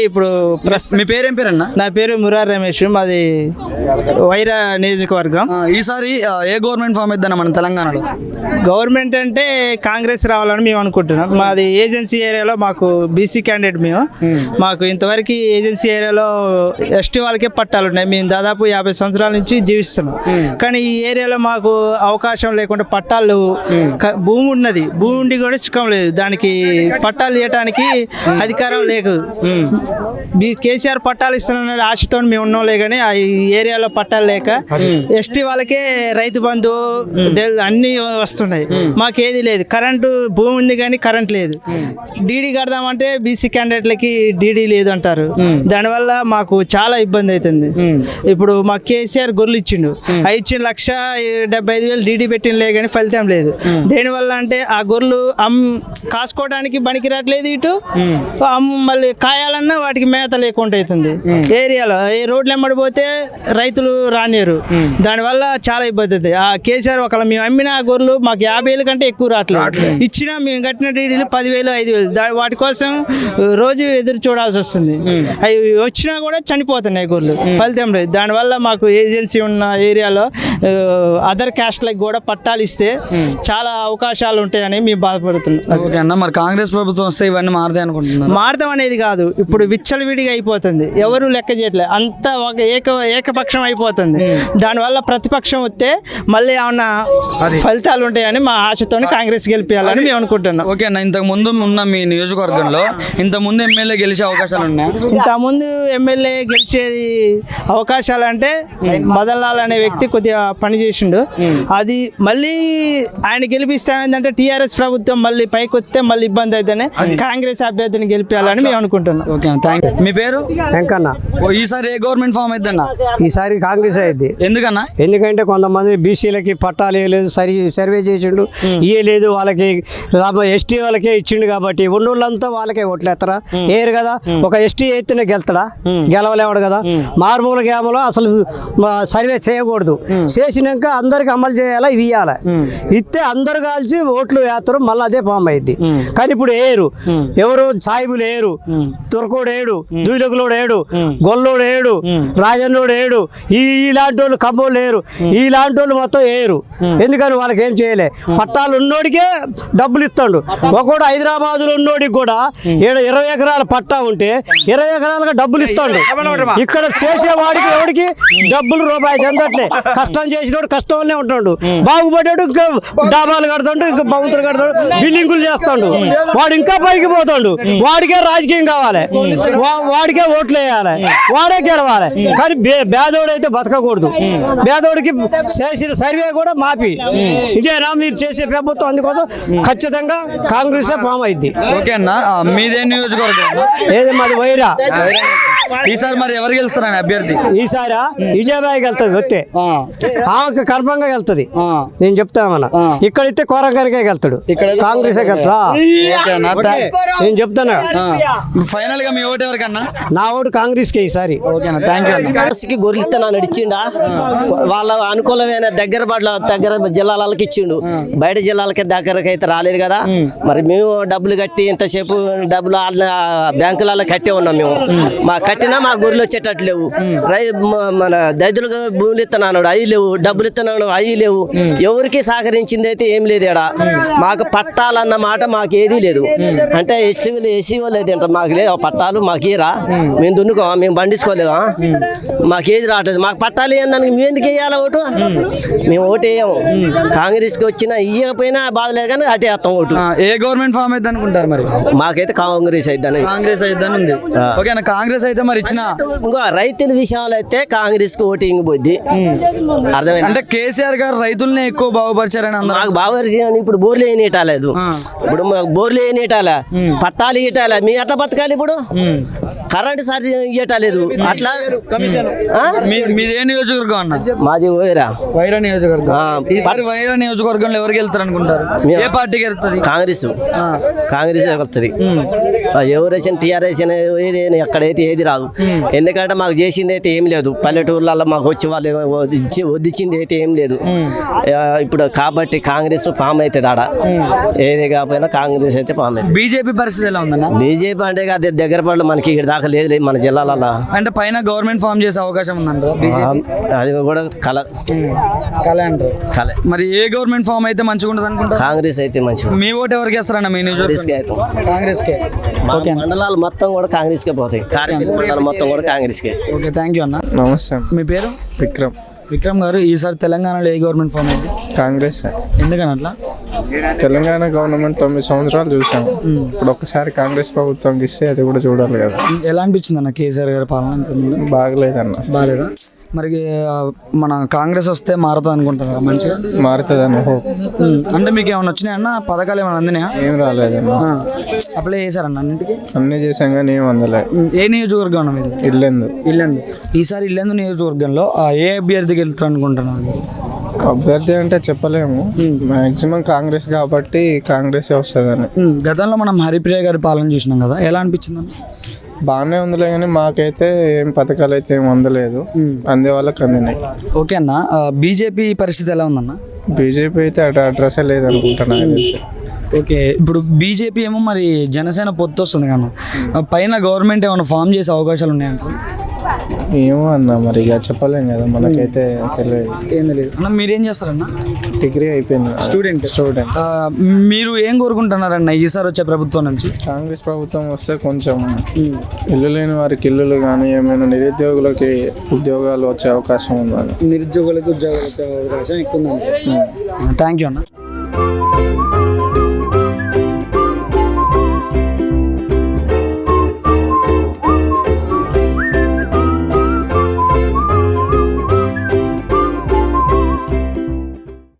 ఇప్పుడు మీ పేరేం పేరన్నా? నా పేరు మురార్ రమేష్, మాది వైరా నియోజకవర్గం. ఈసారి ఏ గవర్నమెంట్ ఫామ్ ఇద్దాం మన తెలంగాణలో? గవర్నమెంట్ అంటే కాంగ్రెస్ రావాలని మేము అనుకుంటున్నాం. మాది ఏజెన్సీ ఏరియాలో మాకు బీసీ క్యాండిడేట్ మేము. మాకు ఇంతవరకు ఏజెన్సీ ఏరియాలో ఎస్టీ వాళ్ళకే పట్టాలు ఉన్నాయి. మేము దాదాపు 50 సంవత్సరాల నుంచి జీవిస్తున్నాం. కానీ ఈ ఏరియాలో మాకు అవకాశం లేకుండా పట్టాలు లేవు. భూమి ఉన్నది, భూమి ఉండి కూడా సుఖం లేదు. దానికి పట్టాలు ఇవ్వడానికి అధికారం లేదు. కేసీఆర్ పట్టాలు ఇస్తున్నాడు ఆశతో మేము ఉన్నాంలే, కానీ ఆ ఏరియాలో పట్టాలు లేక ఎస్టీ వాళ్ళకే రైతు బంధు అన్నీ వస్తున్నాయి. మాకేది లేదు. కరెంటు భూమి ఉంది కానీ కరెంట్ లేదు. డీడీ కడదామంటే బీసీ క్యాండిడేట్లకి డీడీ లేదు అంటారు. దానివల్ల మాకు చాలా ఇబ్బంది అవుతుంది. ఇప్పుడు మాకు కేసీఆర్ గొర్రెలు ఇచ్చిండు, ఇచ్చిన 1,75,000 డీడీ పెట్టినలే కానీ ఫలితం లేదు. దేనివల్ల అంటే ఆ గొర్రెలు కాసుకోవడానికి బనికి రావట్లేదు, ఇటు మళ్ళీ కాయాలన్నా వాటికి మేత లేకుండా అవుతుంది. ఏరియాలో ఈ రోడ్లు ఎమ్మడిపోతే రైతులు రానియరు. దానివల్ల చాలా ఇబ్బంది అవుతుంది. ఆ కేసీఆర్ ఒకవేళ మేము అమ్మిన ఆ గొర్రెలు మాకు 50,000 కంటే ఎక్కువ రావట్లేదు. ఇచ్చినా మేము కట్టిన డీడీలు 10,000, 5,000 వాటి కోసం రోజు ఎదురు చూడాల్సి వస్తుంది. అవి వచ్చినా కూడా చనిపోతున్నాయి గొర్రెలు, ఫలితం లేదు. దానివల్ల మాకు ఏజెన్సీ ఉన్న ఏరియాలో అదర్ క్యాస్ట్లకు కూడా పట్టాలు ఇస్తే చాలా అవకాశాలు ఉంటాయని మేము బాధపడుతున్నాం. ఓకే అన్న, మరి కాంగ్రెస్ ప్రభుత్వం వస్తే ఇవన్నీ మారుతాయి అనుకుంటున్నాను? మారడం అనేది కాదు, ఇప్పుడు విచ్చలవిడిగా అయిపోతుంది. ఎవరు లెక్క చేయట్లేదు, అంతా ఒక ఏకపక్షం అయిపోతుంది. దానివల్ల ప్రతిపక్షం వస్తే మళ్ళీ ఏమన్నా ఫలితాలు ఉంటాయని మా ఆశతో కాంగ్రెస్ గెలిపించాలని మేము అనుకుంటున్నాం. ఓకే అన్న, ఇంతకు ముందు ఉన్న మీ నియోజకవర్గంలో ఇంతకుముందు ఎమ్మెల్యే గెలిచే అవకాశాలు ఉన్నాయి? ఇంతకుముందు ఎమ్మెల్యే గెలిచేది అవకాశాలు అంటే మదన్ లాల్ అనే వ్యక్తి కొద్దిగా పని చేసిండు. అది మళ్ళీ ఆయన గెలిపిస్తామేంటంటే టీఆర్ఎస్ ప్రభుత్వం మళ్ళీ పైకి వస్తే మళ్ళీ ఇబ్బంది అవుతుందని కాంగ్రెస్ అభ్యర్థిని గెలిపించాలని మేము అనుకుంటున్నాం. Okay, thank you. మీ పేరు? వెంకన్న. ఈసారి ఏ గవర్నమెంట్ ఫామ్ అయిద్దన్నా? ఈసారి కాంగ్రెస్ అయింది. ఎందుకన్నా? ఎందుకంటే కొంతమంది బీసీలకి పట్టాలు ఇవ్వలేదు, సర్వే చేసిండు, ఇవ్వలేదు. వాళ్ళకి ఎస్టీ వాళ్ళకే ఇచ్చిండు కాబట్టి ఉన్నోళ్ళంతా వాళ్ళకే ఓట్లేస్తారా? ఏరు కదా. ఒక ఎస్టీ అయితేనే గెలుతాడా? గెలవలేవాడు కదా. మారుమూల గ్రామంలో అసలు సర్వే చేయకూడదు. చేసినాక అందరికి అమలు చేయాలా, ఇవి ఇవ్వాలి. ఇస్తే అందరు కాల్చి ఓట్లు వేస్తారు, మళ్ళీ అదే ఫామ్ అయింది. కానీ ఇప్పుడు ఏరు, ఎవరు సాయిబులు ఏరు, తురకోడు ఏడు, దూలకులోడు ఏడు, గొల్లోడు ఏడు, రాజన్నోడు ఏడు, ఇలాంటి వాళ్ళు కమ్మోళ్ళు లేరు. ఇలాంటి వాళ్ళు మొత్తం ఏరు. ఎందుకని వాళ్ళకి ఏం చేయలే. పట్టాలు ఉన్నోడికే డబ్బులు ఇస్తాడు. ఒకడు హైదరాబాదులో ఉన్నోడికి కూడా 20 ఎకరాల పట్టా ఉంటే 20 ఎకరాలుగా డబ్బులు ఇస్తాడు. ఇక్కడ చేసేవాడికి ఎవడికి డబ్బులు రూపాయి చెందట్లే. కష్టం చేసినోడు కష్టంలోనే ఉంటాడు. బాగుపడ్డాడు ఇంకా డాబాలు కడతాడు, ఇంకా బౌతులు కడతాడు, బిల్డింగులు చేస్తాడు. వాడు ఇంకా పైకి పోతాడు. వాడికే రాజకీయం కావాలి, వాడికే ఓట్లు వేయాలి, వాడే గెలవాలి. కానీ పేదోడు అయితే బతకకూడదు. పేదోడికి చేసిన సర్వే కూడా మాపి. ఇదేనా మీరు చేసే ప్రభుత్వం? అందుకోసం ఖచ్చితంగా కాంగ్రెస్ ఫామ్ అయింది. ఓకే అన్న, మీదే నియోజకవర్గం? ఏది మాది వైరా. ఈసారి మరి ఎవరు గెలుస్తారని అభ్యర్థి? ఈసారి విజయబాయికి వెళ్తుంది. వస్తే ఆమెకు కన్ఫర్మ్గా వెళ్తుంది. నేను చెప్తామన్నా. ఇక్కడైతే కోరంగానికే వెళ్తాడు, కాంగ్రెస్ వెళ్తా. నేను చెప్తాను. ఫైనల్ గా మీ ఓటు ఎవరికన్నా? నా ఓటు కాంగ్రెస్ కే ఈసారి. ఓకేనా, థ్యాంక్ యూ అన్న. కాంగ్రెస్కి గొర్రెలతో నడిచిండా, వాళ్ళ అనుకూలమైన దగ్గర జిల్లాలకు ఇచ్చిండు. బయట జిల్లాలకి దగ్గరకి అయితే రాలేదు కదా. మరి మేము డబ్బులు కట్టి ఇంతసేపు డబ్బులు బ్యాంకులలో కట్టే ఉన్నాం. మేము కట్టినా మా గొర్రెలు వచ్చేటట్లు లేవు. మన దళితులకు భూములు ఇస్తున్నాడు, అవి లేవు. డబ్బులు ఇస్తున్నాడు, అవి లేవు. ఎవరికి సహకరించింది అయితే ఏం లేదు. ఇక్కడ మాకు పట్టాలన్న మాట మాకు ఏదీ లేదు. అంటే ఎస్సీ వాళ్ళు అయితే మాకు లేదు పట్టాలు, మాకేరా. మేము దున్నుకోమా, మేము పండించుకోలేమా, మాకేది రావట్లేదు. మాకు పట్టాలు ఏందానికి మేము ఎందుకు వేయాలి ఓటు? మేము ఓటు వేయము. కాంగ్రెస్కి వచ్చినా ఇవ్వకపోయినా బాధ లేదు, కానీ అటే వేస్తాం ఓటు. ఏ గవర్నమెంట్ ఫామ్ అయితే అనుకుంటారు మరి? మాకైతే కాంగ్రెస్ అయిద్దని. కాంగ్రెస్ అయిద్దని ఉంది. ఓకేనా, కాంగ్రెస్ అయితే మరి ఇచ్చిన ఇంకో రైతుల విషయంలో అయితే కాంగ్రెస్ కి ఓటింగ్ పోద్ది. అర్థమైంది. అంటే కేసీఆర్ గారు రైతుల్ని ఎక్కువ బాగుపరిచారని అందరూ. మాకు బాగుపరిచారని ఇప్పుడు బోర్లు ఏం ఇటాలేదు. ఇప్పుడు మాకు బోర్లు ఏం ఇటాలా, పట్టాలు ఇటాలా. మీ ఎట్లా బతకాలి ఇప్పుడు? కరెంట్ సార్ ఇయ్యటలేదు అట్లా మీది ఏ నియోజకవర్గం అన్న? మాది ఓయరా వైరా నియోజకవర్గం. ఆ, ఈసారి వైరా నియోజకవర్గంలో ఎవరికి వెళ్తారు అనుకుంటారు? ఏ పార్టీకి వెళ్తుంది? కాంగ్రెస్ వస్తుంది. ఎవరు వచ్చిన టీఆర్ఎస్ ఏది ఎక్కడైతే ఏది రాదు. ఎందుకంటే మాకు చేసింది అయితే ఏం లేదు. పల్లెటూర్లలో మాకు వచ్చి వాళ్ళు వద్దిచ్చింది అయితే ఏం లేదు. ఇప్పుడు కాబట్టి కాంగ్రెస్ ఫామ్ అవుతుంది ఆడ. ఏది కాకపోయినా కాంగ్రెస్ అయితే ఫామ్ అవుతుంది. బీజేపీ పరిస్థితి ఎలా ఉందన్న? బీజేపీ అంటే అది దగ్గర పడలు మనకి ఇక్కడ దాకా లేదు మన జిల్లాలలో. అంటే పైన గవర్నమెంట్ ఫామ్ చేసే అవకాశం ఉందంట. అది కూడా కళ కళ. మరి ఏ గవర్నమెంట్ ఫామ్ అయితే మంచిగా ఉంటుంది అనుకుంటా? కాంగ్రెస్ అయితే మంచిగా. మీ ఓటు ఎవరికి వేస్తారన్న? మీ నియోజకవర్గం కాంగ్రెస్కే. ఓకే, మండలాలు మొత్తం కూడా కాంగ్రెస్కే పోతాయి. మండలాలు మొత్తం కూడా కాంగ్రెస్కే. ఓకే, థ్యాంక్ యూ అన్న. నమస్తే. మీ పేరు? విక్రమ్. విక్రమ్ గారు, ఈసారి తెలంగాణలో ఏ గవర్నమెంట్ ఫామ్ అయింది? కాంగ్రెస్. ఎందుకని అట్లా? తెలంగాణ గవర్నమెంట్ 9 సంవత్సరాలు చూసాము. ఇప్పుడు ఒక్కసారి కాంగ్రెస్ ప్రభుత్వంకి ఇస్తే అది కూడా చూడాలి కదా. ఎలా అనిపించింది అన్న కేసీఆర్ గారి పాలన? బాగలేదన్న. బాగాలేదా? మరి మన కాంగ్రెస్ వస్తే మారుతుంది అనుకుంటున్నారా? మంచిగా మారుతుంది అన్న హోప్. అంటే మీకు ఏమైనా వచ్చినాయన్న? పథకాలు ఏమైనా అందినాయా? ఏం రాలేదన్న. అప్లై చేశారన్న అన్నింటికి? అన్నీ చేసాం కానీ ఏం అందలే. ఏ నియోజకవర్గం అన్న మీది? ఇల్లెందు. ఇల్లందు. ఈసారి ఇల్లందు నియోజకవర్గంలో ఏ అభ్యర్థికి వెళ్తారు అనుకుంటున్నారు? అభ్యర్థి అంటే చెప్పలేము. మాక్సిమం కాంగ్రెస్ కాబట్టి కాంగ్రెస్ వస్తుందని. గతంలో మనం హరిప్రియ గారి పాలన చూసినాం కదా, ఎలా అనిపించింది? బాగానే ఉందిలే కానీ మాకైతే ఏం పథకాలు అయితే ఏం అందలేదు. అందే వాళ్ళకి అందినాయి. ఓకే అన్న, బీజేపీ పరిస్థితి ఎలా ఉందన్న? బీజేపీ అయితే అటు అడ్రస్ లేదు అనుకుంటున్నా. ఓకే, ఇప్పుడు బీజేపీ ఏమో మరి జనసేన పొత్తు వస్తుంది కన్నా, పైన గవర్నమెంట్ ఏమైనా ఫామ్ చేసే అవకాశాలు ఉన్నాయంట? ఏమో అన్న, మరి ఇక చెప్పలేం కదా, మనకైతే తెలియదు. ఏం తెలియదు అన్న. మీరేం చేస్తారన్న? డిగ్రీ అయిపోయింది. స్టూడెంట్. మీరు ఏం కోరుకుంటున్నారన్న ఈసారి వచ్చే ప్రభుత్వం నుంచి? కాంగ్రెస్ ప్రభుత్వం వస్తే కొంచెం ఇల్లు లేని వారికి ఇల్లులు కానీ ఏమైనా నిరుద్యోగులకి ఉద్యోగాలు వచ్చే అవకాశం ఉందని. నిరుద్యోగులకు ఉద్యోగాలు వచ్చే అవకాశం ఎక్కువ ఉందండి. థ్యాంక్ యూ అన్న.